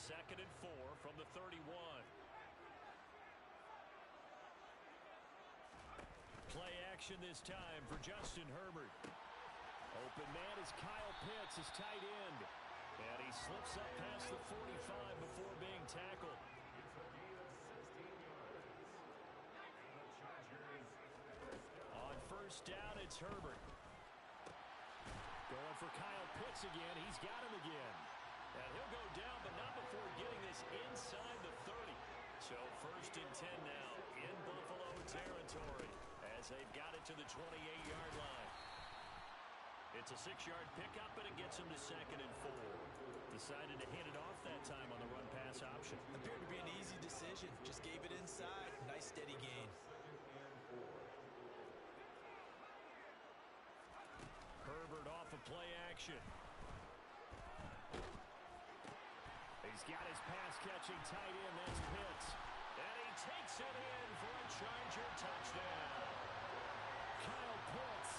2nd and 4 from the 31. Play action this time for Justin Herbert. Open man is Kyle Pitts, his tight end. And he slips up past the 45 before being tackled. On first down, it's Herbert. Going for Kyle Pitts again. He's got him again. And he'll go down, but not before getting this inside the 30. So 1st and 10 now in Buffalo territory as they've got it to the 28-yard line. It's a 6-yard pickup, and it gets him to 2nd and 4. Decided to hand it off that time on the run-pass option. Appeared to be an easy decision. Just gave it inside. Nice, steady gain. Herbert off of play action. He's got his pass-catching tight end. That's Pitts. And he takes it in for a Charger touchdown. Kyle Pitts,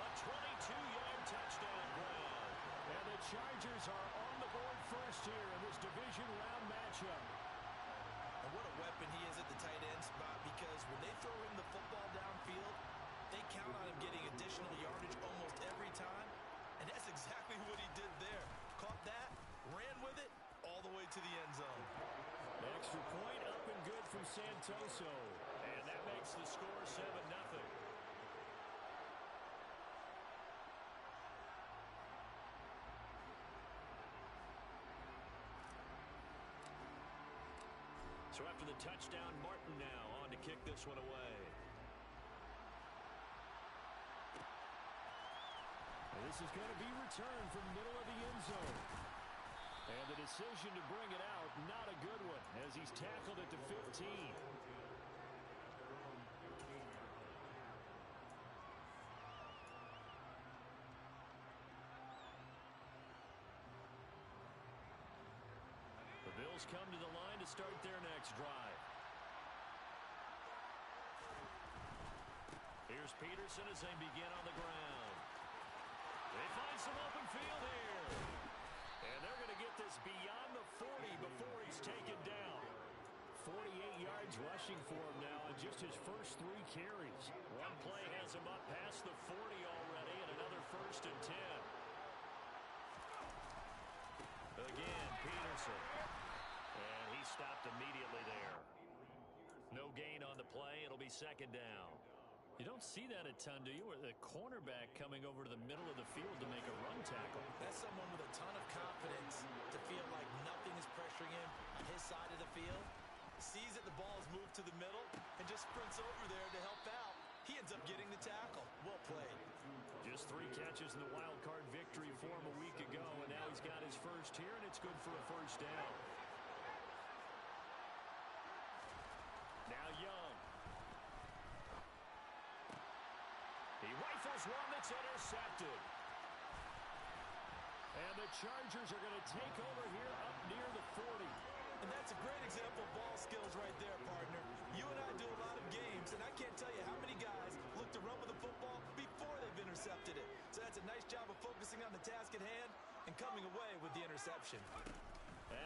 a 22-yard touchdown grab. And the Chargers are on the board first here in this division round matchup. And what a weapon he is at the tight end spot, because when they throw him the football downfield, they count on him getting additional yardage almost every time. And that's exactly what he did there. Caught that, ran with it, all the way to the end zone. Extra point up and good from Santoso. And that makes the score 7-0. So after the touchdown, Martin now on to kick this one away. And this is going to be returned from middle of the end zone. And the decision to bring it out, not a good one, as he's tackled at the 15. The Bills come to the line to start their next drive. Here's Peterson as they begin on the ground. They find some open field here. And they're going to get this beyond the 40 before he's taken down. 48 yards rushing for him now on just his first 3 carries. One play has him up past the 40 already, and another 1st and 10. Again, Peterson. And he stopped immediately there. No gain on the play. It'll be 2nd down. You don't see that a ton, do you? Where the cornerback coming over to the middle of the field to make a run tackle. That's someone with a ton of confidence to feel like nothing is pressuring him on his side of the field. Sees that the ball is moved to the middle and just sprints over there to help out. He ends up getting the tackle. Well played. Just 3 catches in the wild card victory for him a week ago, and now he's got his first here, and it's good for a 1st down. Now Young. He rifles one that's intercepted. And the Chargers are going to take over here up near the 40. And that's a great example of ball skills right there, partner. You and I do a lot of games, and I can't tell you how many guys look to run with the football before they've intercepted it. So that's a nice job of focusing on the task at hand and coming away with the interception.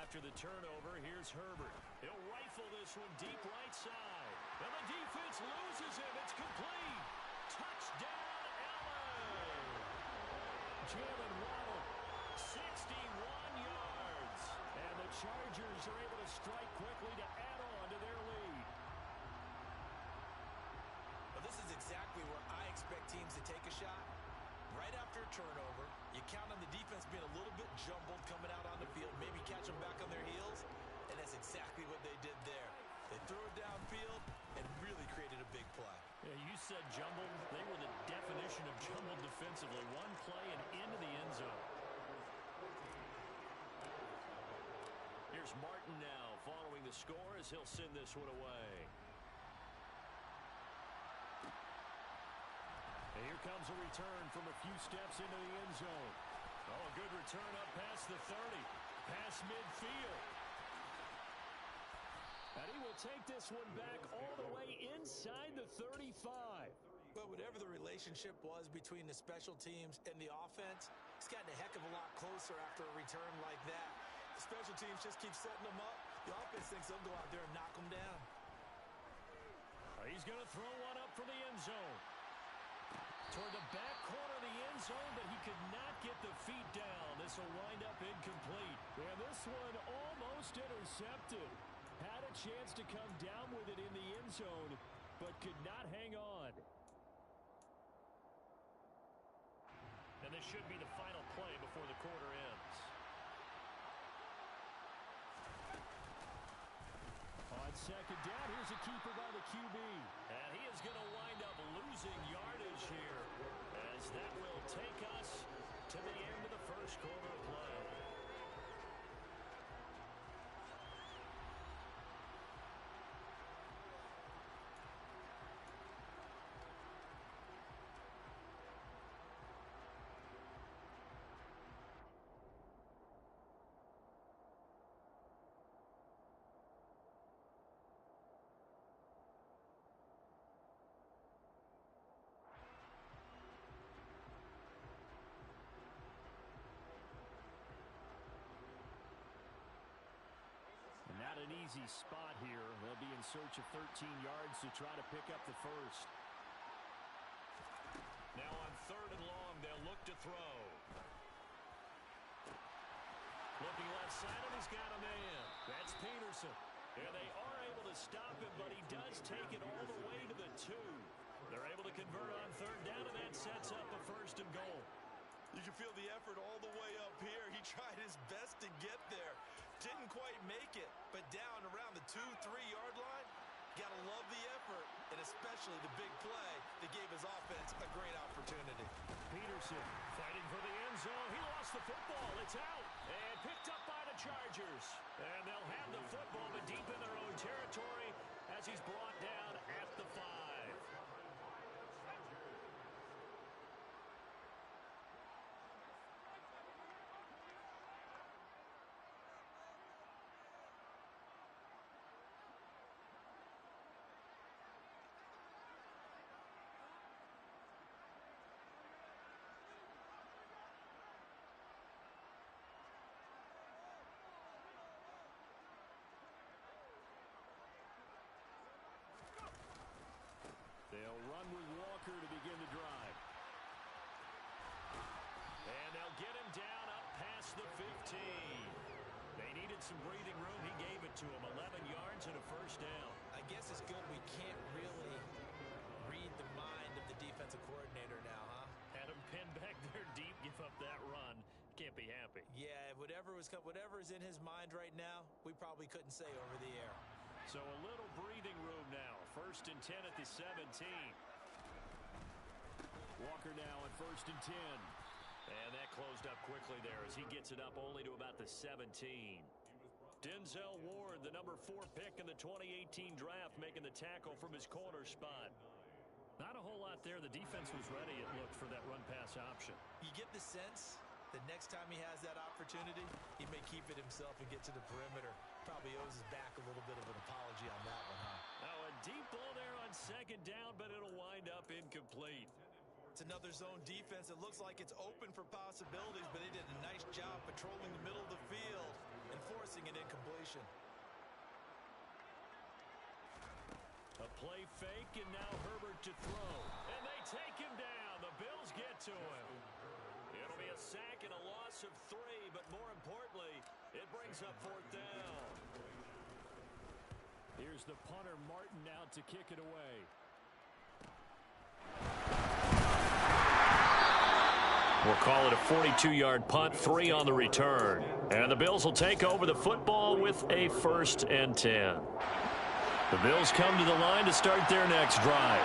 After the turnover, here's Herbert. He'll rifle this one deep right side. And the defense loses him. It's complete. Touchdown, LA. Jalen Waddle, 61 yards. And the Chargers are able to strike quickly to add on to their lead. Well, this is exactly where I expect teams to take a shot. Right after a turnover, you count on the defense being a little bit jumbled coming out on the field, maybe catch them back on their heels, and that's exactly what they did there. They threw it downfield and really created a big play. Yeah, you said jumbled. They were the definition of jumbled defensively. One play and into the end zone. Here's Martin now following the score as he'll send this one away. And here comes a return from a few steps into the end zone. Oh, a good return up past the 30. Past midfield. And he will take this one back all the way inside the 35. But whatever the relationship was between the special teams and the offense, it's gotten a heck of a lot closer after a return like that. Special teams just keep setting them up. The offense thinks they'll go out there and knock them down. He's going to throw one up for the end zone. Toward the back corner of the end zone, but he could not get the feet down. This will wind up incomplete. And this one almost intercepted. Had a chance to come down with it in the end zone, but could not hang on. And this should be the final play before the quarter ends. On second down, here's a keeper by the QB. And he is going to wind up losing yardage here, as that will take us to the end of the first quarter of play. Not an easy spot here. They'll be in search of 13 yards to try to pick up the first. Now on third and long, they'll look to throw. Looking left side, and he's got a man. That's Peterson. And they are able to stop him, but he does take it all the way to the 2. They're able to convert on third down, and that sets up a first and goal. You can feel the effort all the way up here. He tried his best to get there. Didn't quite make it, but down around the 2-3-yard line, gotta love the effort, and especially the big play that gave his offense a great opportunity. Peterson fighting for the end zone. He lost the football. It's out and picked up by the Chargers. And they'll have the football, but deep in their own territory as he's brought down at the 5. They'll run with Walker to begin the drive. And they'll get him down up past the 15. They needed some breathing room. He gave it to him. 11 yards and a first down. I guess it's good we can't really read the mind of the defensive coordinator now, huh? Had him pinned back there deep, give up that run. Can't be happy. Yeah, whatever is in his mind right now, we probably couldn't say over the air. So a little breathing room now. First and 10 at the 17. Walker now at first and 10. And that closed up quickly there as he gets it up only to about the 17. Denzel Ward, the number 4 pick in the 2018 draft, making the tackle from his corner spot. Not a whole lot there. The defense was ready, it looked, for that run-pass option. You get the sense that next time he has that opportunity, he may keep it himself and get to the perimeter. Probably owes his back a little bit of an apology on that one, huh? Now a deep ball there on second down, but it'll wind up incomplete. It's another zone defense. It looks like it's open for possibilities, but they did a nice job patrolling the middle of the field and forcing an incompletion. A play fake, and now Herbert to throw. And they take him down. The Bills get to him. It'll be a sack and a loss of 3, but more importantly, it brings up fourth down. Here's the punter, Martin, now to kick it away. We'll call it a 42-yard punt, 3 on the return. And the Bills will take over the football with a first and 10. The Bills come to the line to start their next drive.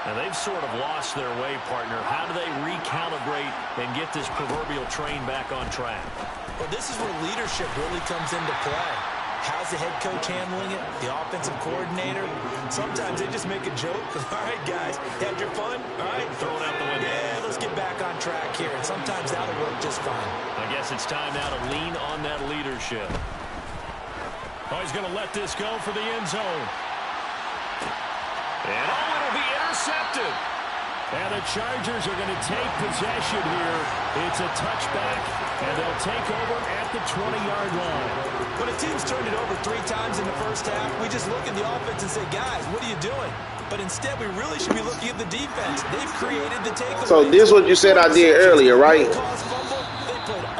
And they've sort of lost their way, partner. How do they recalibrate and get this proverbial train back on track? Well, this is where leadership really comes into play. How's the head coach handling it? The offensive coordinator? Sometimes they just make a joke. All right, guys, had your fun? All right, throw it out the window. Yeah, let's get back on track here. And sometimes that'll work just fine. I guess it's time now to lean on that leadership. Oh, he's going to let this go for the end zone. And it'll be intercepted. And the Chargers are going to take possession here. It's a touchback, and they'll take over at the 20-yard line. When a team's turned it over 3 times in the first half, we just look at the offense and say, guys, what are you doing? But instead, we really should be looking at the defense. They've created the takeaway. So this is what you said I did earlier, right?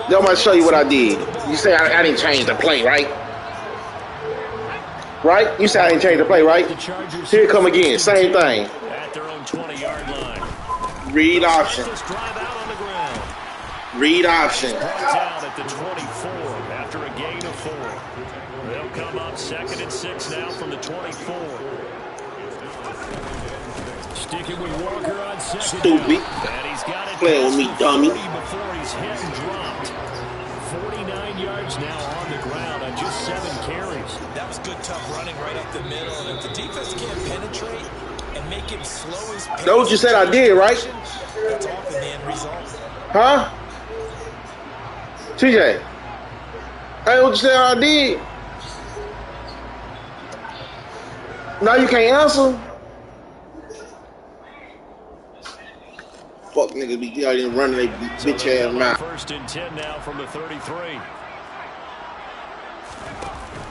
I'm going to show you what I did. You say I didn't change the play, right? Right? You said I didn't change the play, right? Here it come again. Same thing. At their own 20-yard line. Read option. Read option. Down at the 24 after a gain of 4. They'll come up 2nd and 6 now from the 24. Sticking with Walker on 2nd. Stupid. And he's got it. Playing with me, dummy. Before he's hit and dropped. 49 yards now on the ground on just 7 carries. That was good, tough running right up the middle. And if the defense can't penetrate and make him slow his pace. That's what you said I did, right? That's often the end result. Huh? TJ. Hey, what you said I did? Now you can't answer? Fuck niggas be out here running their bitch ass mouth. 1st and 10 now from the 33.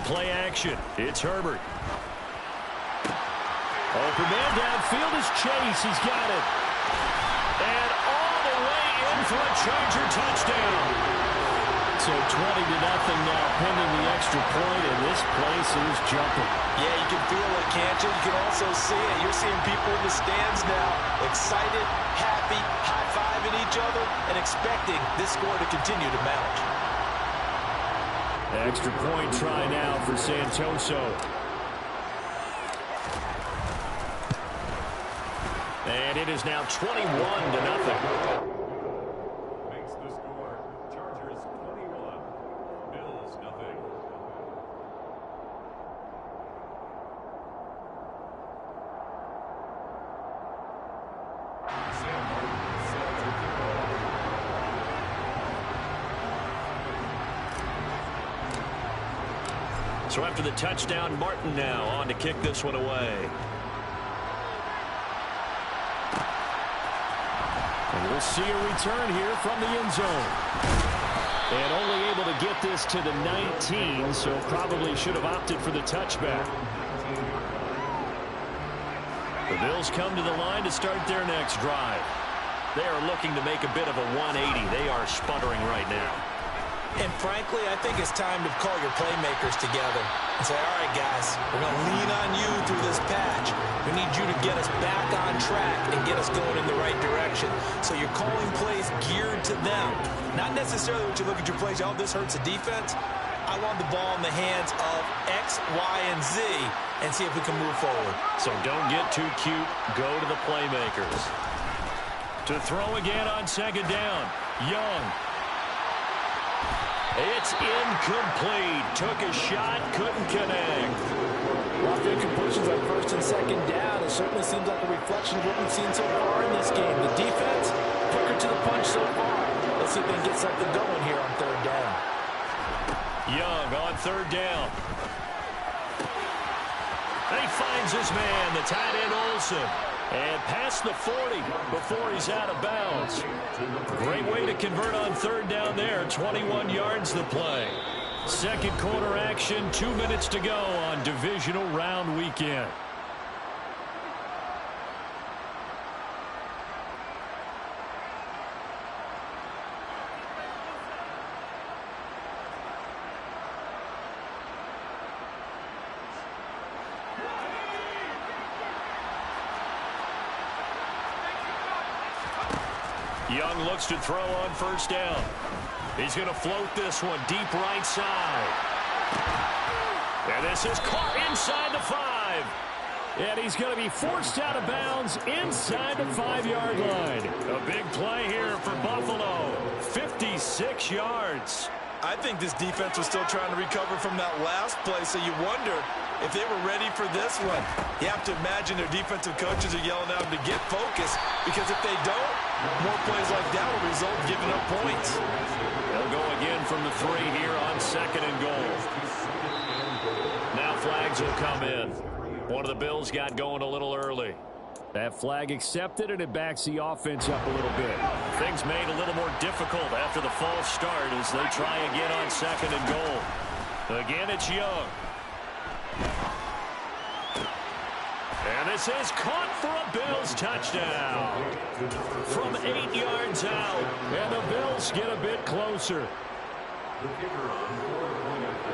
Play action. It's Herbert. Open man downfield is Chase. He's got it. And all the way in for a Charger touchdown. So 20-0 now, pending the extra point, and this place is jumping. Yeah, you can feel it, can't you? You can also see it. You're seeing people in the stands now, excited, happy, high-fiving each other, and expecting this score to continue to mount. Extra point try now for Santoso. And it is now 21-0. So after the touchdown, Martin now on to kick this one away. And we'll see a return here from the end zone. And only able to get this to the 19, so probably should have opted for the touchback. The Bills come to the line to start their next drive. They are looking to make a bit of a 180. They are sputtering right now. And frankly, I think it's time to call your playmakers together and say, all right, guys, we're going to lean on you through this patch. We need you to get us back on track and get us going in the right direction. So you're calling plays geared to them. Not necessarily what you look at your plays, oh, this hurts the defense. I want the ball in the hands of X, Y, and Z and see if we can move forward. So don't get too cute. Go to the playmakers. To throw again on 2nd down. Young. It's incomplete. Took a shot, couldn't connect. Lots of incompletions on 1st and 2nd down. It certainly seems like a reflection of what we've seen so far in this game. The defense, quicker to the punch so far. Let's see if they can get something going here on 3rd down. Young on 3rd down. And he finds his man, the tight end Olsen. And past the 40 before he's out of bounds. Great way to convert on 3rd down there. 21 yards the play. 2nd quarter action, 2 minutes to go on divisional round weekend. Young looks to throw on 1st down. He's going to float this one deep right side. And this is caught inside the 5. And he's going to be forced out of bounds inside the 5-yard line. A big play here for Buffalo. 56 yards. I think this defense was still trying to recover from that last play, so you wonder if they were ready for this one. You have to imagine their defensive coaches are yelling at them to get focused, because if they don't, more plays like that will result in giving up points. They'll go again from the 3 here on 2nd and goal. Now flags will come in. One of the Bills got going a little early. That flag accepted, and it backs the offense up a little bit. Things made a little more difficult after the false start as they try again on 2nd and goal. Again, it's Young. And this is caught for a Bills touchdown. From 8 yards out, and the Bills get a bit closer.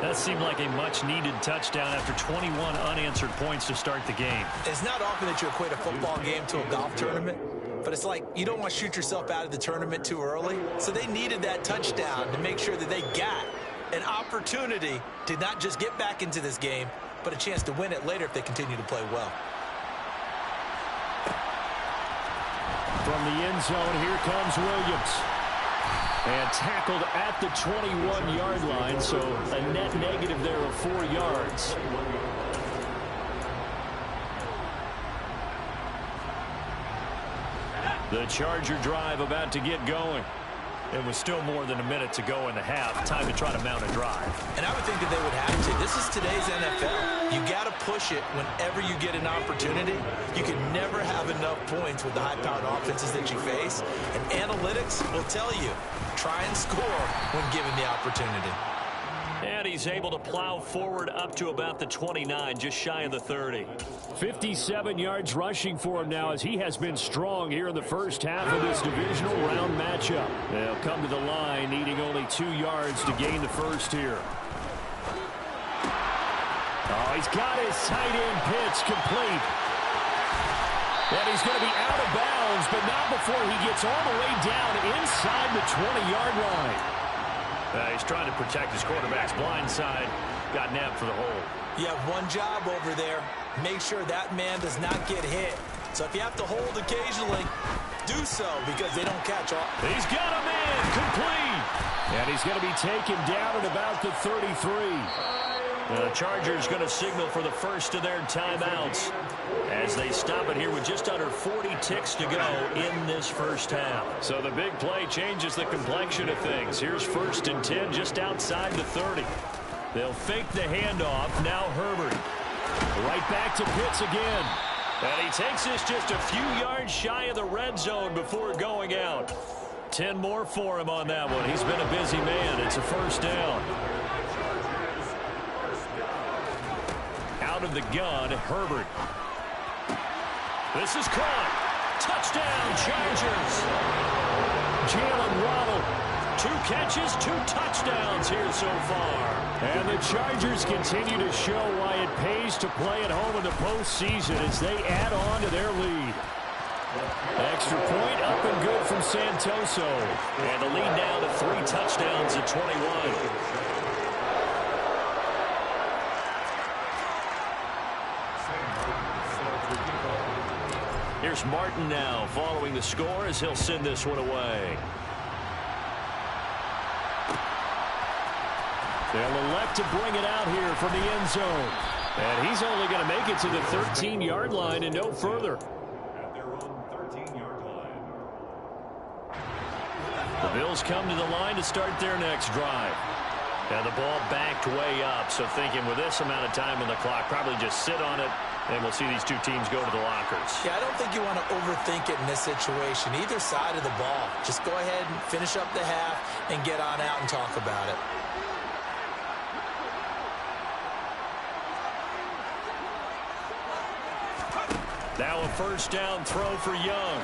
That seemed like a much-needed touchdown after 21 unanswered points to start the game. It's not often that you equate a football game to a golf tournament, but it's like you don't want to shoot yourself out of the tournament too early. So they needed that touchdown to make sure that they got an opportunity to not just get back into this game, but a chance to win it later if they continue to play well. From the end zone, here comes Williams. And tackled at the 21-yard line, so a net negative there of 4 yards. The Charger drive about to get going. It was still more than a minute to go in the half. Time to try to mount a drive. And I would think that they would have to. This is today's NFL. You got to push it whenever you get an opportunity. You can never have enough points with the high-powered offenses that you face. And analytics will tell you, try and score when given the opportunity. And he's able to plow forward up to about the 29, just shy of the 30. 57 yards rushing for him now as he has been strong here in the first half of this divisional round matchup. They'll come to the line needing only 2 yards to gain the first here. Oh, he's got his tight end pitch complete. And he's going to be out of bounds, but not before he gets all the way down inside the 20-yard line. He's trying to protect his quarterback's blind side. Got nabbed for the hole. You have one job over there. Make sure that man does not get hit. So if you have to hold occasionally, do so because they don't catch all. He's got a man complete. And he's going to be taken down at about the 33. The Chargers going to signal for the first of their timeouts as they stop it here with just under 40 ticks to go in this first half. So the big play changes the complexion of things. Here's 1st and 10 just outside the 30. They'll fake the handoff. Now Herbert. Right back to Pitts again. And he takes this just a few yards shy of the red zone before going out. 10 more for him on that one. He's been a busy man. It's a first down. Out of the gun, Herbert. This is caught. Touchdown, Chargers. Jalen Waddle. 2 catches, 2 touchdowns here so far. And the Chargers continue to show why it pays to play at home in the postseason as they add on to their lead. Extra point up and good from Santoso. And the lead now to 3 touchdowns at 21. Here's Martin now following the score as he'll send this one away. They'll elect to bring it out here from the end zone. And he's only going to make it to the 13-yard line and no further. At their own 13-yard line. The Bills come to the line to start their next drive. Now the ball backed way up, so thinking with this amount of time on the clock, probably just sit on it, and we'll see these two teams go to the lockers. Yeah, I don't think you want to overthink it in this situation. Either side of the ball. Just go ahead and finish up the half and get on out and talk about it. Now a first down throw for Young.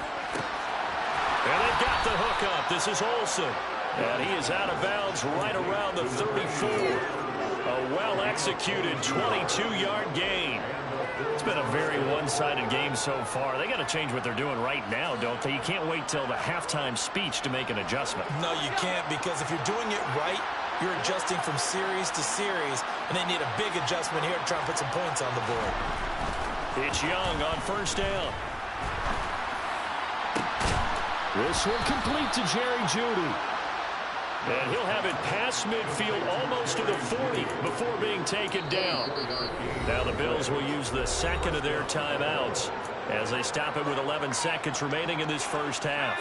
And they've got the hook up. This is Olsen. And he is out of bounds right around the 34. A well-executed 22-yard gain. It's been a very one-sided game so far. They got to change what they're doing right now, don't they? You can't wait till the halftime speech to make an adjustment. No, you can't, because if you're doing it right, you're adjusting from series to series, and they need a big adjustment here to try and put some points on the board. It's Young on first down. This one complete to Jerry Jeudy. And he'll have it past midfield almost to the 40 before being taken down. Now the Bills will use the second of their timeouts as they stop it with 11 seconds remaining in this first half.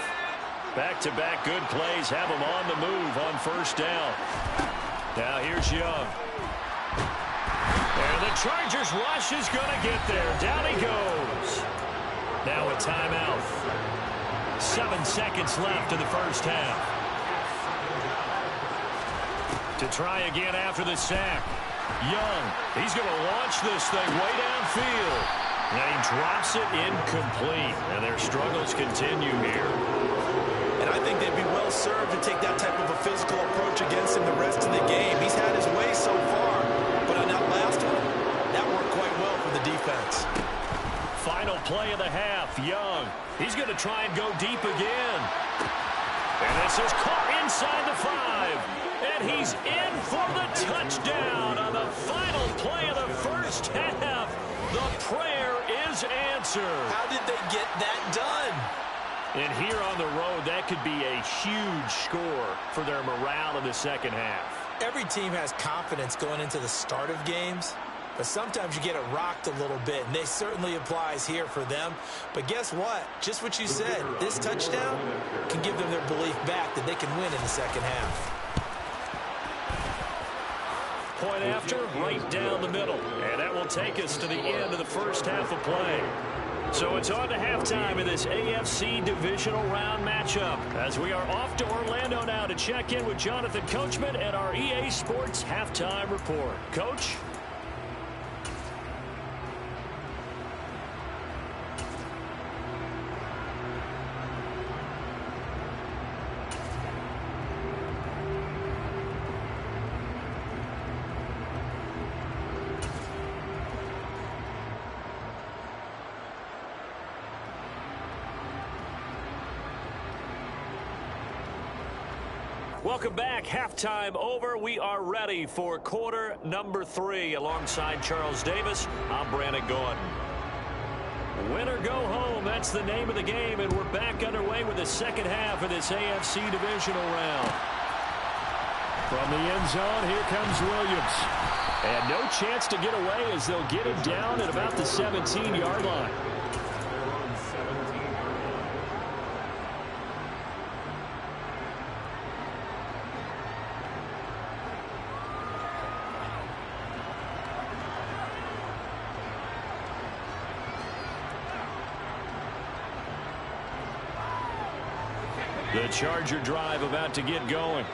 Back-to-back good plays have them on the move on first down. Now here's Young. And the Chargers rush is going to get there. Down he goes. Now a timeout. 7 seconds left in the first half. To try again after the sack. Young, he's going to launch this thing way downfield. And he drops it incomplete. And their struggles continue here. And I think they'd be well served to take that type of a physical approach against him the rest of the game. He's had his way so far. But on that last one, that worked quite well for the defense. Final play of the half. Young, he's going to try and go deep again. And this is caught inside the 5. And he's in for the touchdown on the final play of the first half. The prayer is answered. How did they get that done? And here on the road, that could be a huge score for their morale in the second half. Every team has confidence going into the start of games, but sometimes you get it rocked a little bit, and it certainly applies here for them. But guess what? Just what you said, this touchdown can give them their belief back that they can win in the second half. Point after, right down the middle. And that will take us to the end of the first half of play. So it's on to halftime in this AFC divisional round matchup, as we are off to Orlando now to check in with Jonathan Coachman and our EA Sports halftime report. Coach? Welcome back. Halftime over. We are ready for quarter number 3. Alongside Charles Davis, I'm Brandon Gordon. Win or go home, that's the name of the game, and we're back underway with the second half of this AFC divisional round. From the end zone, here comes Williams. And no chance to get away as they'll get him down at about the 17-yard line. The Charger drive about to get going.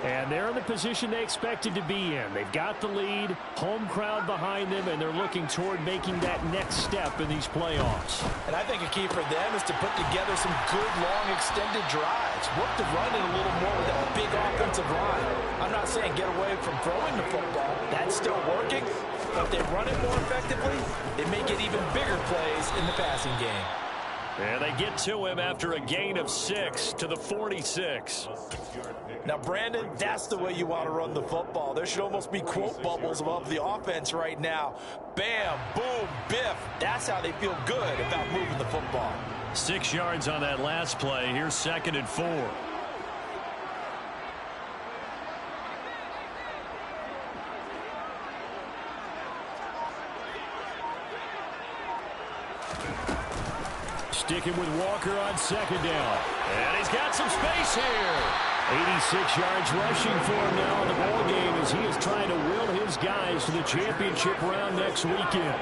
And they're in the position they expected to be in. They've got the lead, home crowd behind them, and they're looking toward making that next step in these playoffs. And I think a key for them is to put together some good, long, extended drives. Work the run in a little more with that big offensive line. I'm not saying get away from throwing the football. That's still working. But if they run it more effectively, they may get even bigger plays in the passing game. And they get to him after a gain of 6 to the 46. Now, Brandon, that's the way you want to run the football. There should almost be quote bubbles above the offense right now. Bam, boom, biff. That's how they feel good about moving the football. 6 yards on that last play. Here's 2nd and 4. Sticking with Walker on 2nd down. And he's got some space here. 86 yards rushing for him now in the ball game as he is trying to will his guys to the championship round next weekend.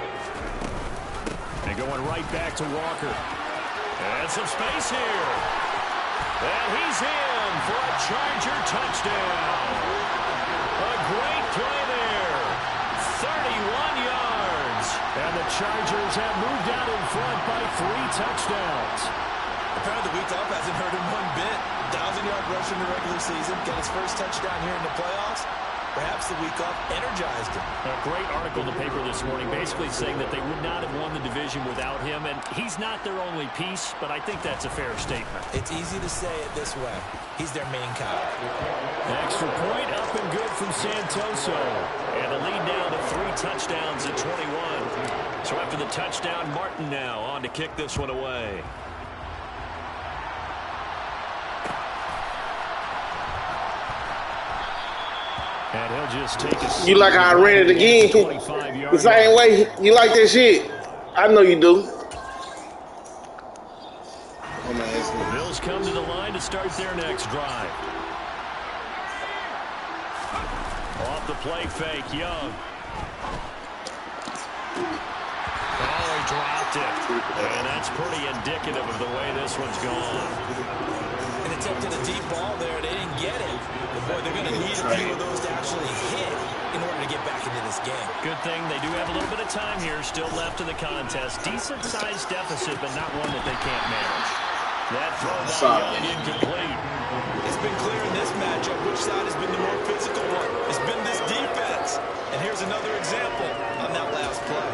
And going right back to Walker. And some space here. And he's in for a Charger touchdown. A great play there. 31 yards. And the Chargers have moved out in front by 3 touchdowns. Apparently the week off hasn't hurt him one bit. 1,000-yard rush in the regular season. Got his first touchdown here in the playoffs. Perhaps the week off energized him. A great article in the paper this morning basically saying that they would not have won the division without him. And he's not their only piece, but I think that's a fair statement. It's easy to say it this way. He's their main guy. Extra point up and good from Santoso. And the lead now to 3 touchdowns at 21. So after the touchdown, Martin now on to kick this one away. And he'll just take a... You like how I ran it again? The same way? You like that shit? I know you do. The Bills come to the line to start their next drive. Off the play fake, Young. Oh, he dropped it. And that's pretty indicative of the way this one's gone. An attempt at a deep ball there. They didn't get it. But, boy, they're going to need a few of those to actually hit in order to get back into this game. Good thing they do have a little bit of time here still left in the contest. Decent-sized deficit, but not one that they can't manage. That throw by Young incomplete. It's been clear in this matchup which side has been the more physical one. It's been this defense. And here's another example on that last play.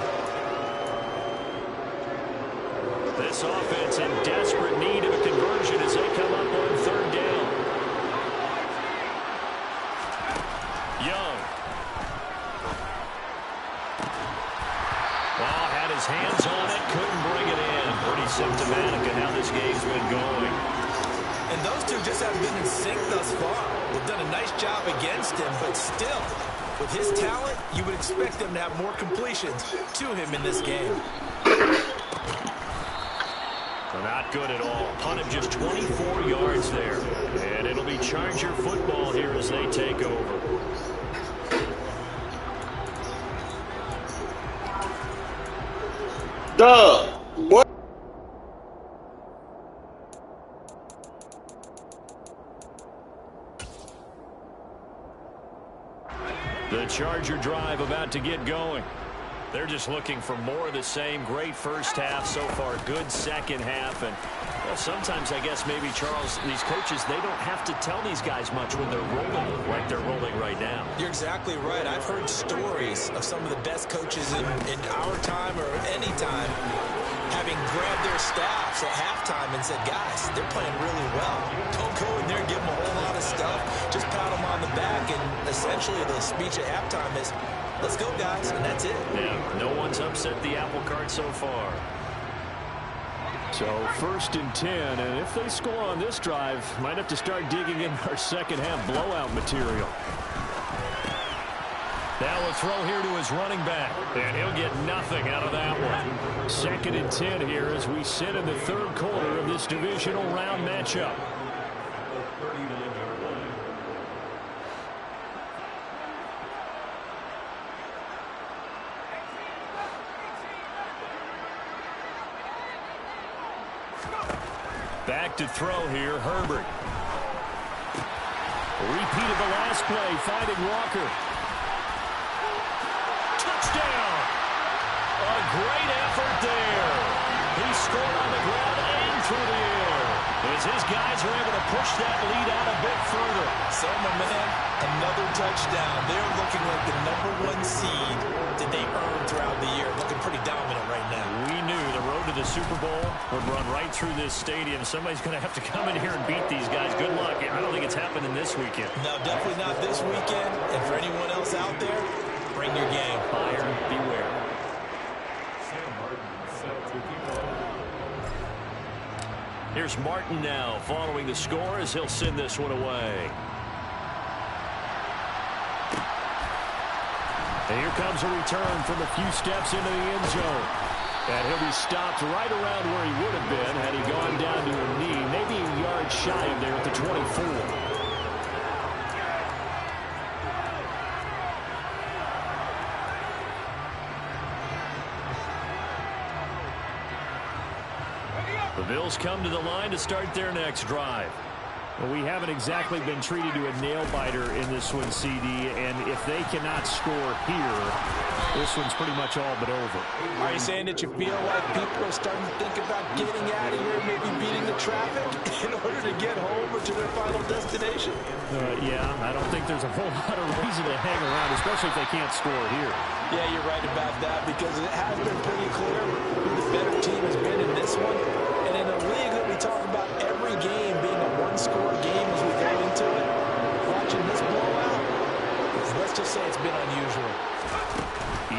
This offense in desperate need of a conversion as they come up on third down. Young. Well, had his hands on it, couldn't bring it in. Pretty symptomatic of how this game's been going. And those two just haven't been in sync thus far. They've done a nice job against him, but still, with his talent, you would expect them to have more completions to him in this game. Not good at all. Punted just 24 yards there. And it'll be Charger football here as they take over. Duh. What? The Charger drive about to get going. They're just looking for more of the same. Great first half so far. Good second half. And well, sometimes, I guess, maybe, Charles, these coaches, they don't have to tell these guys much when they're rolling like they're rolling right now. You're exactly right. I've heard stories of some of the best coaches in our time or any time having grabbed their staffs at halftime and said, guys, they're playing really well. Don't go in there and give them a whole lot of stuff. Just pat them on the back. And essentially the speech at halftime is, let's go, guys, and that's it. Yeah, no one's upset the apple cart so far. So 1st and 10, and if they score on this drive, might have to start digging in our second half blowout material. Now a throw here to his running back, and he'll get nothing out of that one. 2nd and 10 here as we sit in the third quarter of this divisional round matchup. Back to throw here, Herbert. Repeat of the last play, finding Walker. Touchdown! A great effort there. He scored on the ground and through the air. As his guys are able to push that lead out a bit further. So, my man, another touchdown. They're looking like the #1 seed that they earned throughout the year. Looking pretty dominant right now. We knew the road to the Super Bowl would run right through this stadium. Somebody's going to have to come in here and beat these guys. Good luck. I don't think it's happening this weekend. No, definitely not this weekend. And for anyone else out there, bring your game. Buyer beware. Here's Martin now following the score as he'll send this one away. And here comes a return from a few steps into the end zone. And he'll be stopped right around where he would have been had he gone down to a knee, maybe a yard shy of there at the 24. The Bills come to the line to start their next drive. Well, we haven't exactly been treated to a nail-biter in this one, CD, and if they cannot score here, this one's pretty much all but over. Are you saying that you feel like people are starting to think about getting out of here, maybe beating the traffic in order to get home or to their final destination? Yeah, I don't think there's a whole lot of reason to hang around, especially if they can't score here. Yeah, you're right about that, because it has been pretty clear who the better team has been in this one. And in a league that we talk about every game being a one-score game as we go into it, watching this blowout, let's just say it's been unusual.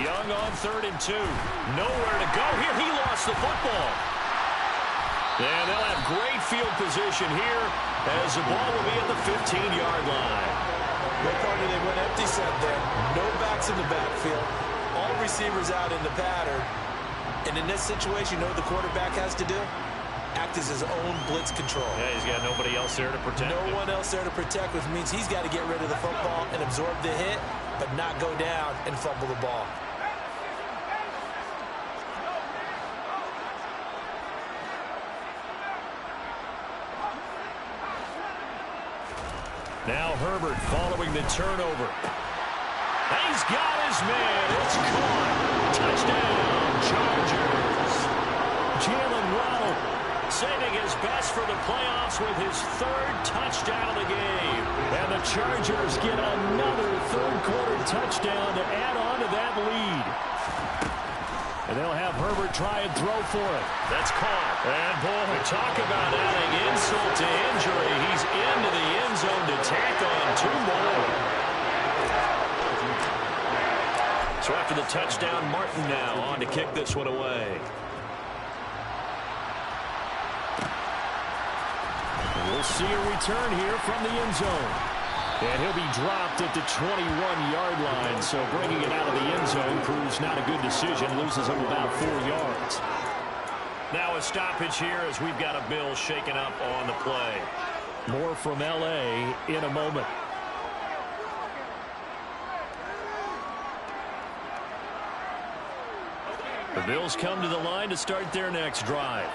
Young on 3rd and 2. Nowhere to go here. He lost the football. And they'll have great field position here as the ball will be at the 15-yard line. No partner, they went empty set there. No backs in the backfield. All receivers out in the pattern. And in this situation, you know what the quarterback has to do? Act as his own blitz control. Yeah, he's got nobody else there to protect him. No one else there to protect, which means he's got to get rid of the football and absorb the hit, but not go down and fumble the ball. Now Herbert following the turnover. He's got his man. It's caught. Touchdown, Chargers. Jalen Waddle saving his best for the playoffs with his third touchdown of the game. And the Chargers get another third-quarter touchdown to add on to that lead. And they'll have Herbert try and throw for it. That's caught. And, boy, talk about adding insult to injury. He's into the end zone to tack on 2 more. So after the touchdown, Martin now on to kick this one away. And we'll see a return here from the end zone. And he'll be dropped at the 21-yard line. So bringing it out of the end zone proves not a good decision. Loses him about 4 yards. Now a stoppage here as we've got a Bill shaken up on the play. More from L.A. in a moment. The Bills come to the line to start their next drive.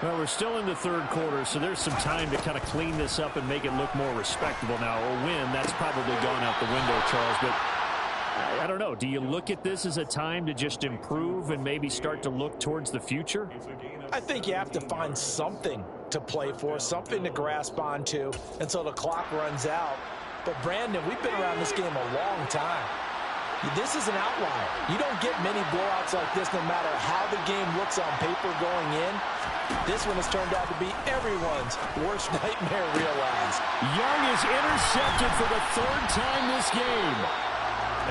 Well, we're still in the third quarter, so there's some time to kind of clean this up and make it look more respectable. Now, a win, that's probably gone out the window, Charles, but I don't know. Do you look at this as a time to just improve and maybe start to look towards the future? I think you have to find something to play for, something to grasp onto until the clock runs out. But, Brandon, we've been around this game a long time. This is an outlier. You don't get many blowouts like this no matter how the game looks on paper going in. This one has turned out to be everyone's worst nightmare realized. Young is intercepted for the 3rd time this game.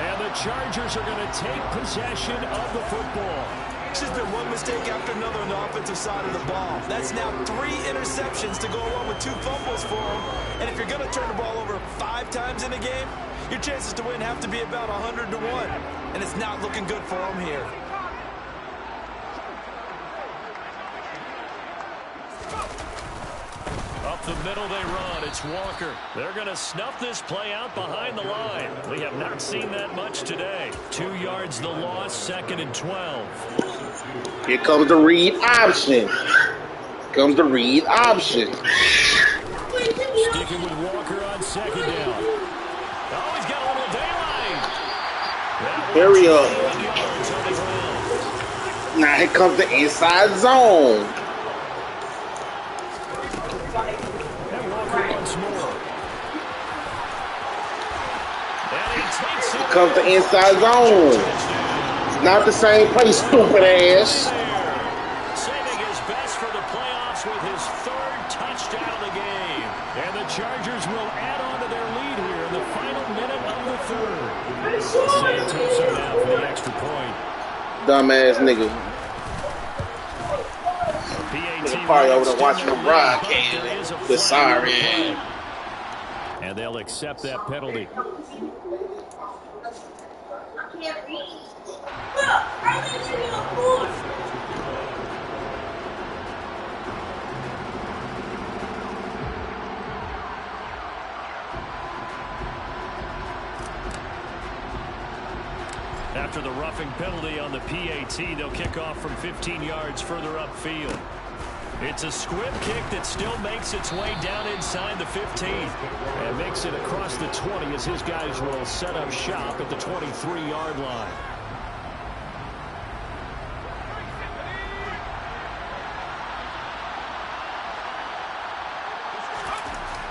And the Chargers are going to take possession of the football. It's just been one mistake after another on the offensive side of the ball. That's now 3 interceptions to go along with 2 fumbles for him. And if you're going to turn the ball over 5 times in a game, your chances to win have to be about 100 to 1. And it's not looking good for him here. Up the middle they run. It's Walker. They're going to snuff this play out behind the line. We have not seen that much today. 2 yards the loss, 2nd and 12. Here comes the read option. Comes the read option. Sticking with Walker on 2nd down. Oh, he's got a little daylight. Hurry up. Now here comes the inside zone. And Walker once more. And he takes it. Here comes the inside zone. Not the same place, stupid ass. Saving his best for the playoffs with his 3rd touchdown of the game. And the Chargers will add on to their lead here in the final minute of the 3rd. Santos now for the extra point. Dumbass nigga. They're probably over there watching the broadcast. But sorry. And they'll accept that penalty. After the roughing penalty on the PAT, they'll kick off from 15 yards further upfield. It's a squib kick that still makes its way down inside the 15. And makes it across the 20 as his guys will set up shop at the 23-yard line.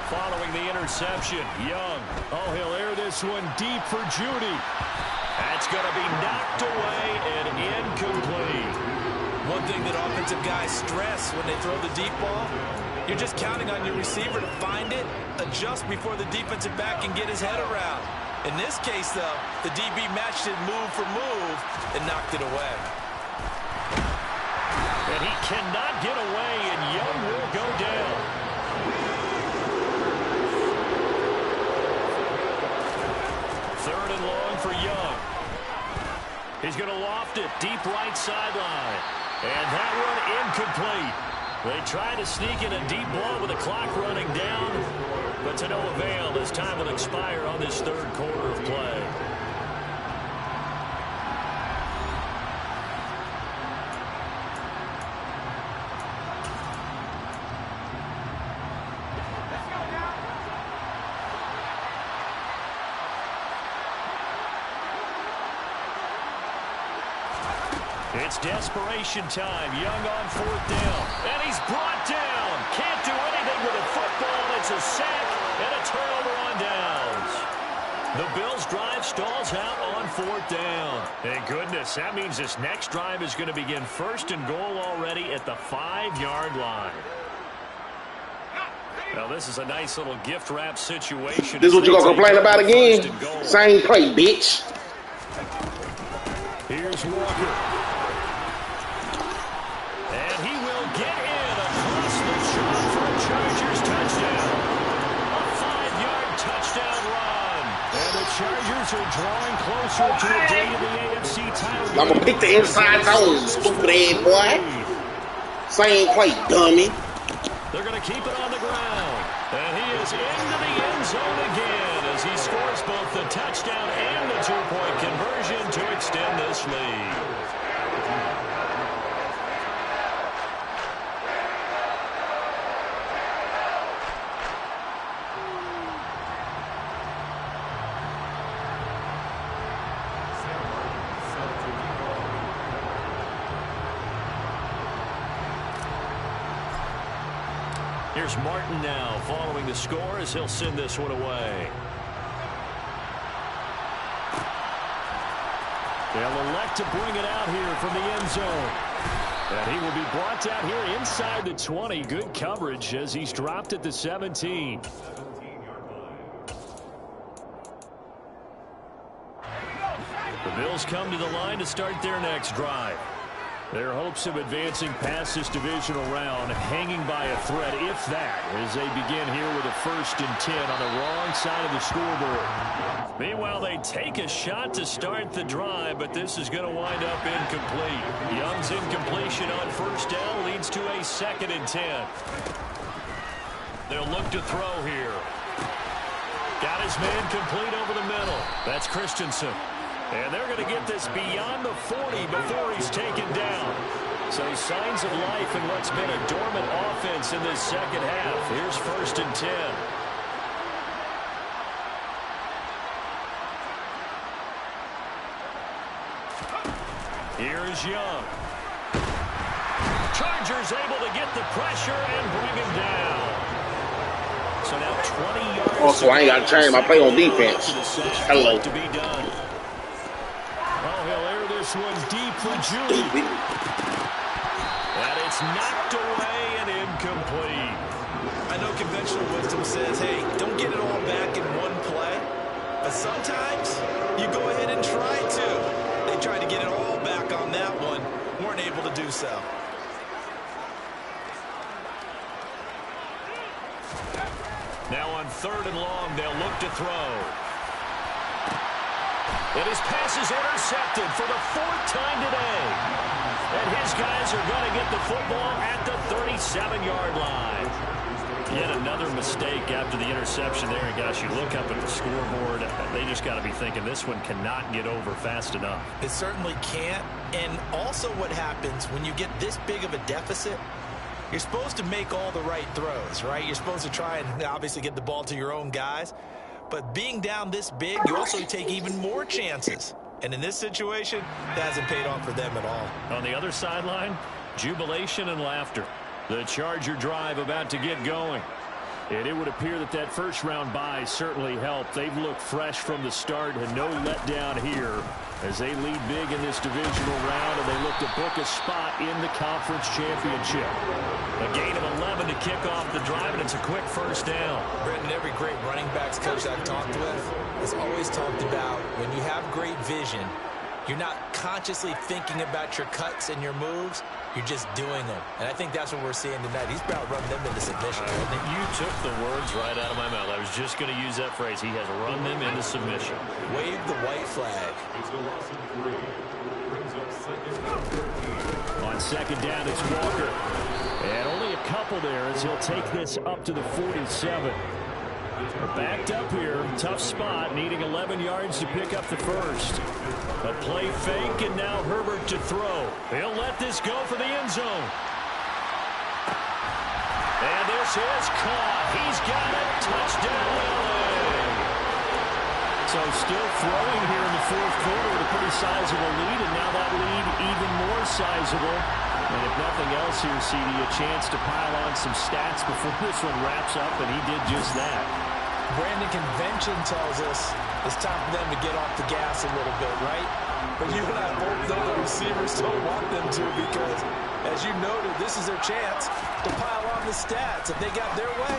Following the interception, Young. Oh, he'll air this one deep for Judy. That's going to be knocked away and incomplete. One thing that offensive guys stress when they throw the deep ball, you're just counting on your receiver to find it, adjust before the defensive back can get his head around. In this case, though, the DB matched it move for move and knocked it away. And he cannot get away, and Young will go down. Third and long for Young. He's going to loft it deep right sideline. And that one incomplete. They try to sneak in a deep ball with the clock running down, but to no avail as time will expire on this 3rd quarter of play. It's desperation time. Young on 4th down. And he's brought down. Can't do anything with a football. It's a sack and a turnover on downs. The Bills' drive stalls out on 4th down. Thank goodness. That means this next drive is going to begin 1st and goal already at the 5-yard line. Now, this is a nice little gift wrap situation. This is what you're going to complain about again? Same play, bitch. Here's Walker. And he will get in across the chalk for a Chargers touchdown. A 5-yard touchdown run. And the Chargers are drawing closer to a date of the AFC title. I'm going to pick the inside zone, stupid ass boy. Same play, dummy. They're going to keep it on the ground. And he is into the end zone again as he scores both the touchdown and the 2-point conversion to extend this lead. Here's Martin now following the score as he'll send this one away. They'll elect to bring it out here from the end zone. And he will be brought down here inside the 20. Good coverage as he's dropped at the 17. The Bills come to the line to start their next drive. Their hopes of advancing past this divisional round hanging by a thread, if that, as they begin here with a 1st and 10 on the wrong side of the scoreboard. Meanwhile, they take a shot to start the drive, but this is going to wind up incomplete. Young's incompletion on 1st down leads to a 2nd and 10. They'll look to throw here. Got his man complete over the middle. That's Christensen. And they're going to get this beyond the 40 before he's taken down. So signs of life in what's been a dormant offense in this second half. Here's 1st and 10. Here is Young. Chargers able to get the pressure and bring him down. So now 20 yards. Also, I ain't got to change my play on defense. Hello. To be done. He'll air this one deep for Julie. And it's knocked away and incomplete. I know conventional wisdom says, hey, don't get it all back in one play. But sometimes you go ahead and try to. They tried to get it all back on that one. Weren't able to do so. Now on 3rd and long, they'll look to throw. And his pass is intercepted for the 4th time today. And his guys are going to get the football at the 37-yard line. Yet another mistake after the interception there. And gosh, you look up at the scoreboard, they just got to be thinking this one cannot get over fast enough. It certainly can't. And also what happens when you get this big of a deficit, you're supposed to make all the right throws, right? You're supposed to try and obviously get the ball to your own guys. But being down this big, you also take even more chances. And in this situation, that hasn't paid off for them at all. On the other sideline, jubilation and laughter. The Charger drive about to get going. And it would appear that that first-round bye certainly helped. They've looked fresh from the start and no letdown here as they lead big in this divisional round, and they look to book a spot in the conference championship. A gain of 11 to kick off the drive, and it's a quick 1st down. Brendan, every great running backs coach I've talked with has always talked about when you have great vision, you're not consciously thinking about your cuts and your moves. You're just doing them. And I think that's what we're seeing tonight. He's about run them into submission. You took the words right out of my mouth. I was just going to use that phrase. He has run them into submission. Wave the white flag. On 2nd down, it's Walker. And only a couple there as he'll take this up to the 47. Backed up here, tough spot, needing 11 yards to pick up the 1st. A play fake, and now Herbert to throw. He'll let this go for the end zone. And this is caught. He's got it. Touchdown, LA. So still throwing here in the fourth quarter with a pretty sizable lead, and now that lead even more sizable. And if nothing else here, CD, a chance to pile on some stats before this one wraps up, and he did just that. Brandon, convention tells us it's time for them to get off the gas a little bit, right? But you and I both know the receivers don't want them to because, as you noted, this is their chance to pile on the stats. If they got their way,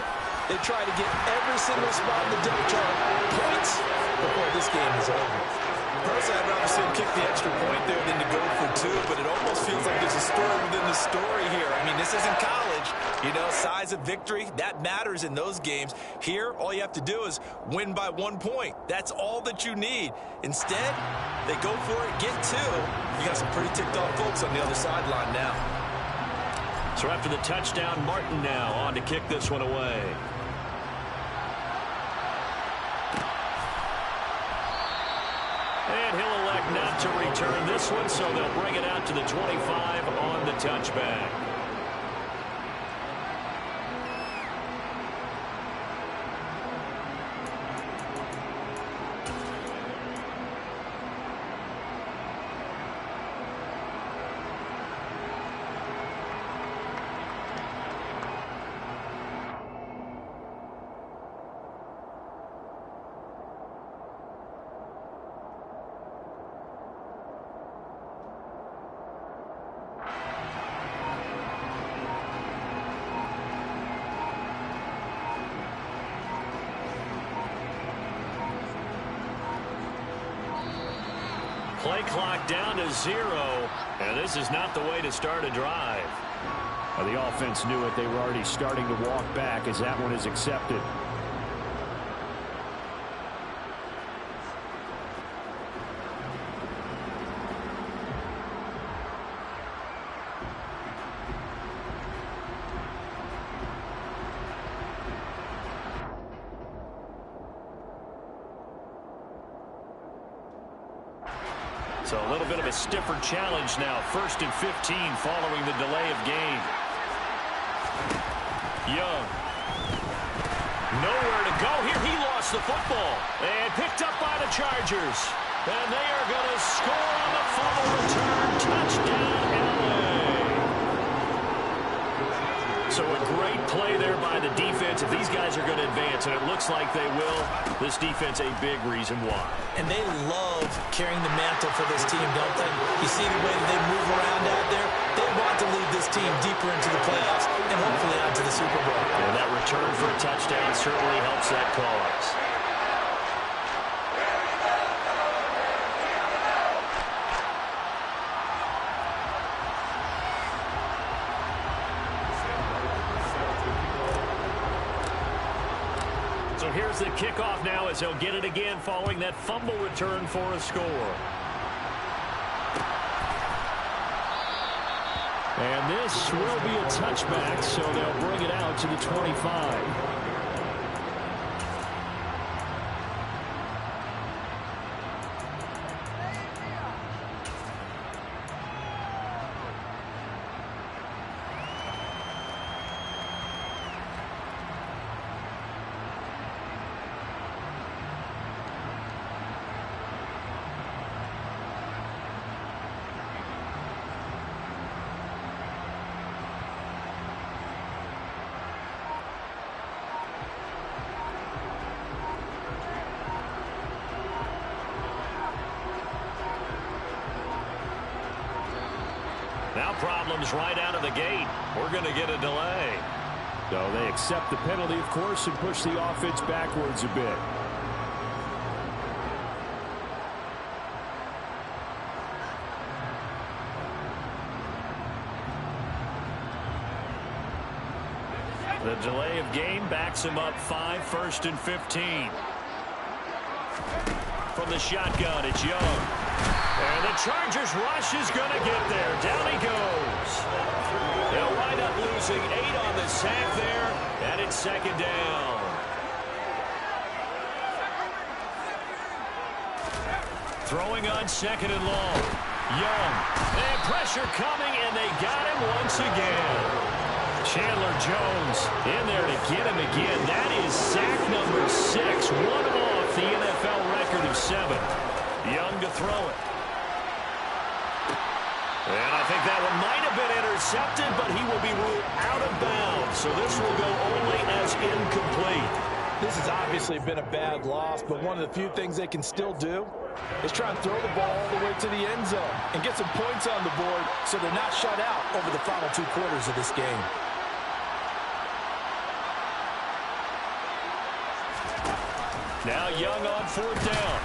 they try to get every single spot in the depth chart points before this game is over. Personally, I'd rather see him kick the extra point there than to go for two, but it almost feels like there's a story within the story here. I mean, this isn't college. You know, size of victory, that matters in those games. Here, all you have to do is win by 1 point. That's all that you need. Instead, they go for it, get two. You got some pretty ticked-off folks on the other sideline now. So after the touchdown, Martin now on to kick this one away. And he'll elect not to return this one, so they'll bring it out to the 25 on the touchback. Play clock down to 0, and this is not the way to start a drive. Well, the offense knew it. They were already starting to walk back as that one is accepted. So a little bit of a stiffer challenge now. 1st and 15 following the delay of game. Young. Nowhere to go here. He lost the football. And picked up by the Chargers. And they are going to score on the fumble return. Touchdown, LA. So a great play there by the defense. If these guys are going to advance, and it looks like they will, this defense a big reason why. And they love carrying the mantle for this team, don't they? You see the way that they move around out there? They want to lead this team deeper into the playoffs and hopefully on to the Super Bowl. And that return for a touchdown certainly helps that cause. So here's the kickoff now as they'll get it again following that fumble return for a score. And this will be a touchback, so they'll bring it out to the 25. Now problems right out of the gate. We're going to get a delay. So they accept the penalty, of course, and push the offense backwards a bit. The delay of game backs him up 5, 1st and 15. From the shotgun, it's Young. And the Chargers rush is going to get there. Down he goes. They'll wind up losing 8 on the sack there, and it's 2nd down. Throwing on 2nd and long. Young. And pressure coming, and they got him once again. Chandler Jones in there to get him again. That is sack number 6. One off the NFL record of 7. Young to throw it. And I think that one might have been intercepted, but he will be ruled out of bounds. So this will go only as incomplete. This has obviously been a bad loss, but one of the few things they can still do is try and throw the ball all the way to the end zone and get some points on the board so they're not shut out over the final 2 quarters of this game. Now Young on 4th down.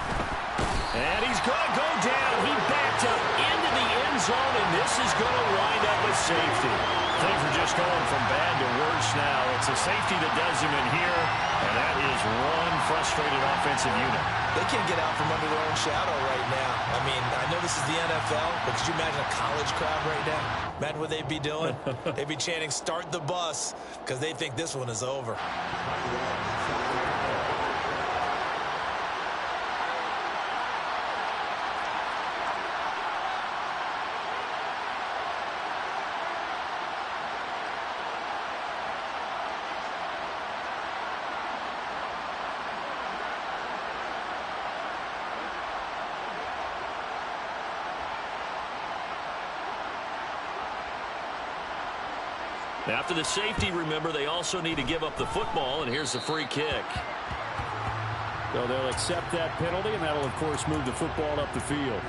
And he's going to go down. He backed up into the end zone, and this is going to wind up a safety. Things are just going from bad to worse now. It's a safety that does him in here, and that is one frustrated offensive unit. They can't get out from under their own shadow right now. I mean, I know this is the NFL, but could you imagine a college crowd right now? Imagine what they'd be doing. They'd be chanting, "Start the bus," because they think this one is over. After the safety, remember, they also need to give up the football, and here's the free kick. So they'll accept that penalty, and that'll, of course, move the football up the field.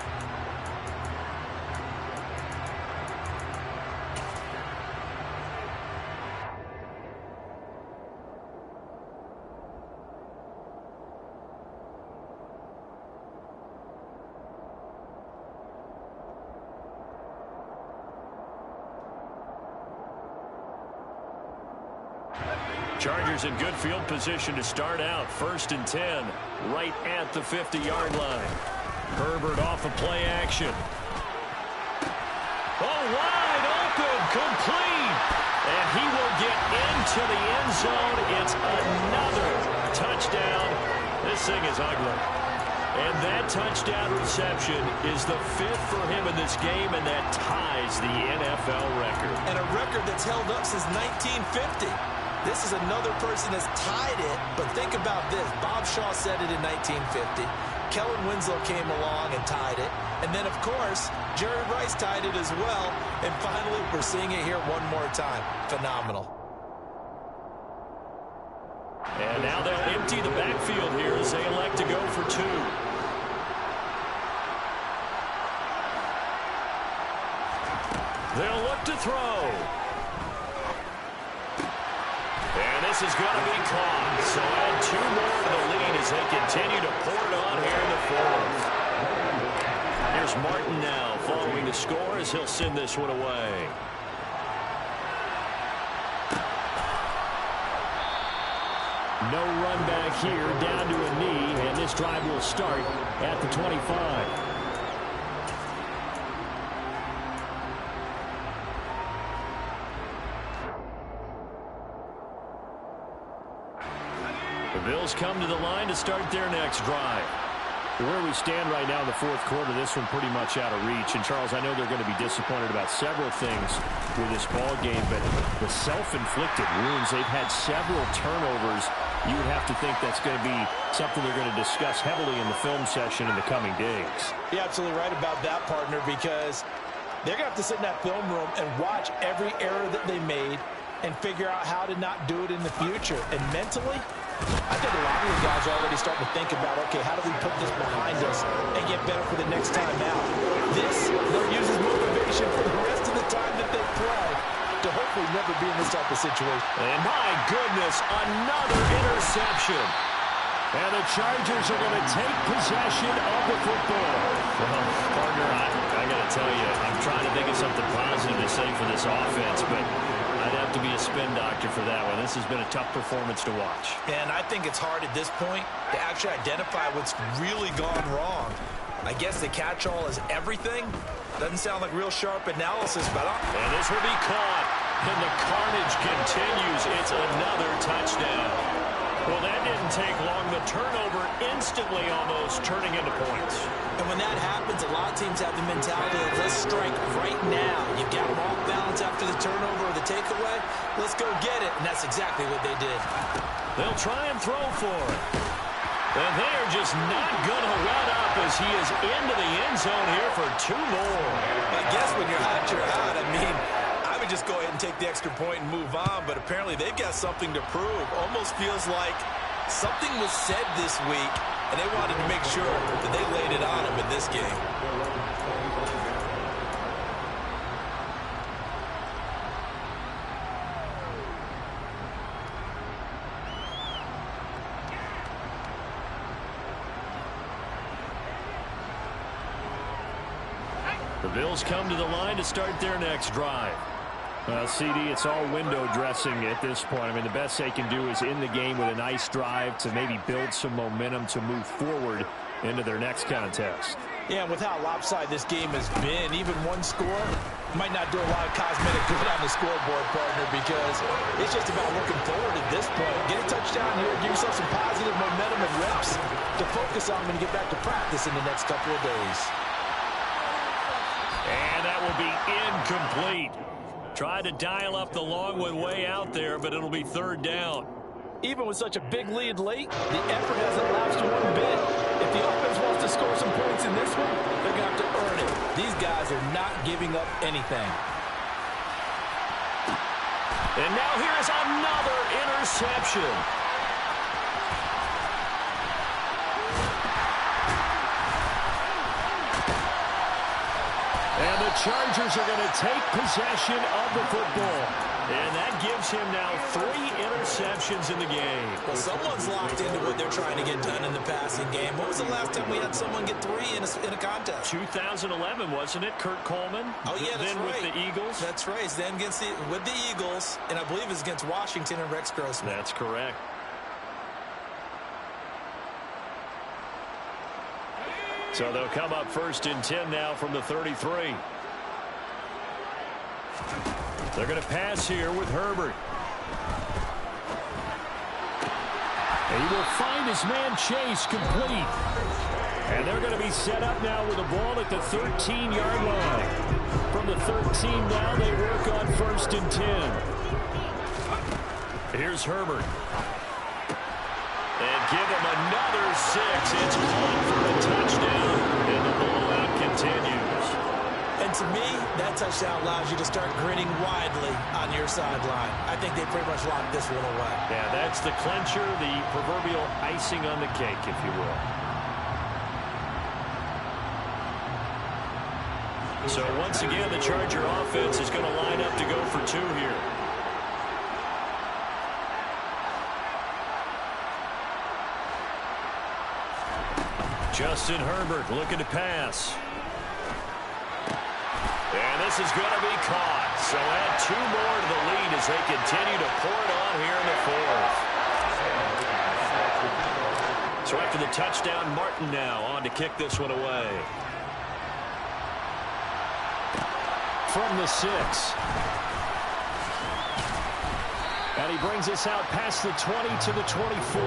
Chargers in good field position to start out. 1st and 10, right at the 50-yard line. Herbert off of play action. Oh, wide open, complete. And he will get into the end zone. It's another touchdown. This thing is ugly. And that touchdown reception is the 5th for him in this game, and that ties the NFL record. And a record that's held up since 1950. This is another person that's tied it, but think about this. Bob Shaw said it in 1950. Kellen Winslow came along and tied it. And then, of course, Jerry Rice tied it as well. And finally, we're seeing it here one more time. Phenomenal. And now they'll empty the backfield here as they elect to go for 2. They'll look to throw. And this is going to be caught. So add 2 more to the lead as they continue to pour it on here in the 4th. Here's Martin now following the score as he'll send this one away. No run back here, down to a knee, and this drive will start at the 25. The Bills come to the line to start their next drive. Where we stand right now in the 4th quarter, this one pretty much out of reach. And, Charles, I know they're going to be disappointed about several things with this ball game, but the self-inflicted wounds, they've had several turnovers. You would have to think that's going to be something they're going to discuss heavily in the film session in the coming days. You're absolutely right about that, partner, because they're going to have to sit in that film room and watch every error that they made and figure out how to not do it in the future. And mentally, I think a lot of the guys are already starting to think about, okay, how do we put this behind us and get better for the next time out? This, they'll use as motivation for the rest of the time that they play to hopefully never be in this type of situation. And my goodness, another interception. And the Chargers are going to take possession of the football. Well, partner, I got to tell you, I'm trying to think of something positive to say for this offense, but I'd have to be a spin doctor for that one. This has been a tough performance to watch. And I think it's hard at this point to actually identify what's really gone wrong. I guess the catch-all is everything. Doesn't sound like real sharp analysis, but and this will be caught. And the carnage continues. It's another touchdown. Well, that didn't take long. The turnover instantly almost turning into points. And when that happens, a lot of teams have the mentality of let's strike right now. You've got them off balance after the turnover or the takeaway. Let's go get it. And that's exactly what they did. They'll try and throw for it. And they are just not going to let up as he is into the end zone here for 2 more. I guess when you're hot, you're hot. I mean, I would just go ahead and take the extra point and move on, but apparently they've got something to prove. Almost feels like something was said this week, and they wanted to make sure that they laid it on them in this game. The Bills come to the line to start their next drive. CD, it's all window dressing at this point. I mean, the best they can do is in the game with a nice drive to maybe build some momentum to move forward into their next contest. Yeah, with how lopsided this game has been, even one score might not do a lot of cosmetic good on the scoreboard, partner, because it's just about looking forward at this point. Get a touchdown here, give yourself some positive momentum and reps to focus on when you get back to practice in the next couple of days. And that will be incomplete. Tried to dial up the long one way out there, but it'll be 3rd down. Even with such a big lead late, the effort hasn't lapsed one bit. If the offense wants to score some points in this one, they're going to have to earn it. These guys are not giving up anything. And now here's another interception. And the Chargers are going to take possession of the football. And that gives him now 3 interceptions in the game. Well, someone's locked into what they're trying to get done in the passing game. When was the last time we had someone get 3 in a contest? 2011, wasn't it? Kurt Coleman? Oh, yeah, that's then right. With the Eagles? That's right. Then with the Eagles, and I believe it's against Washington and Rex Grossman. That's correct. So they'll come up 1st and 10 now from the 33. They're going to pass here with Herbert. And he will find his man Chase complete. And they're going to be set up now with the ball at the 13-yard line. From the 13 now, they work on 1st and 10. Here's Herbert. And give him another 6. It's caught for a touchdown, and the blowout continues. And to me, that touchdown allows you to start grinning widely on your sideline. I think they pretty much locked this one away. Yeah, that's the clincher, the proverbial icing on the cake, if you will. So once again, the Charger offense is going to line up to go for 2 here. Justin Herbert looking to pass. And this is going to be caught. So add 2 more to the lead as they continue to pour it on here in the 4th. So after the touchdown, Martin now on to kick this one away. From the 6. And he brings us out past the 20 to the 24.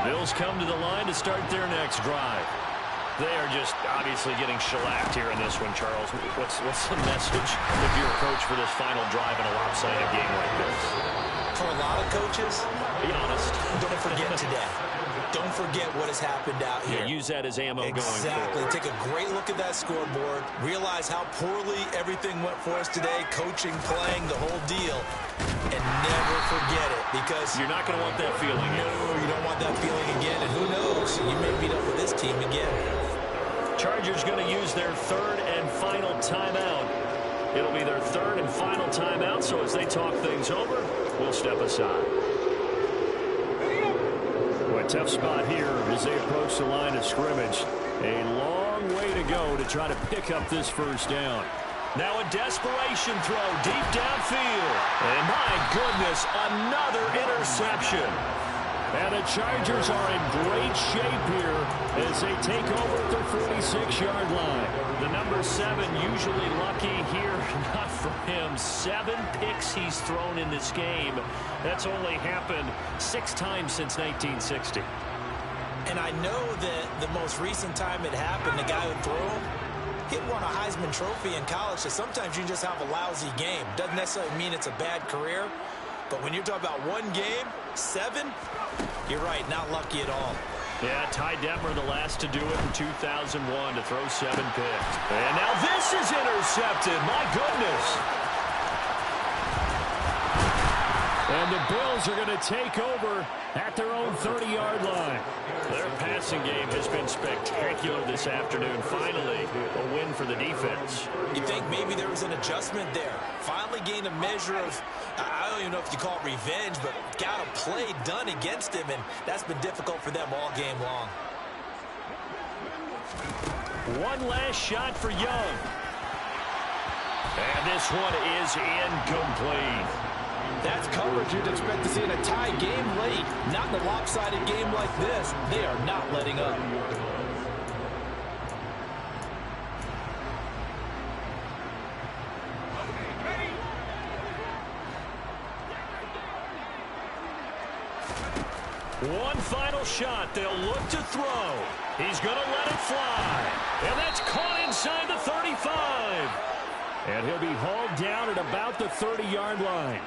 Bills come to the line to start their next drive. They are just obviously getting shellacked here in this one, Charles. What's the message if you're a coach for this final drive in a lopsided game like this? For a lot of coaches, be honest. Don't forget today. Don't forget what has happened out here. Yeah, use that as ammo going forward. Exactly. Take a great look at that scoreboard. Realize how poorly everything went for us today. Coaching, playing, the whole deal. And never forget it, because you're not going to want that feeling again. No, you don't want that feeling again. And who knows? You may meet up with this team again. Chargers going to use their 3rd and final timeout. It'll be their 3rd and final timeout, so as they talk things over, we'll step aside. Well, a tough spot here as they approach the line of scrimmage. A long way to go to try to pick up this 1st down. Now a desperation throw deep downfield. And my goodness, another interception. And the Chargers are in great shape here as they take over at their 46-yard line. The number 7 usually lucky here. Not for him. 7 picks he's thrown in this game. That's only happened 6 times since 1960. And I know that the most recent time it happened, the guy who threw him, Kid won a Heisman Trophy in college, so sometimes you just have a lousy game. Doesn't necessarily mean it's a bad career, but when you're talking about one game, 7, you're right, not lucky at all. Yeah, Ty Detmer, the last to do it in 2001 to throw 7 picks. And now this is intercepted. My goodness. And the Bills are going to take over at their own 30-yard line. Their passing game has been spectacular this afternoon. Finally, a win for the defense. You think maybe there was an adjustment there? Finally gained a measure of, I don't even know if you call it revenge, but got a play done against him, and that's been difficult for them all game long. One last shot for Young. And this one is incomplete. That's coverage you'd expect to see in a tie game late. Not in a lopsided game like this. They are not letting up. One final shot. They'll look to throw. He's going to let it fly. And that's caught inside the 35. And he'll be hauled down at about the 30-yard line.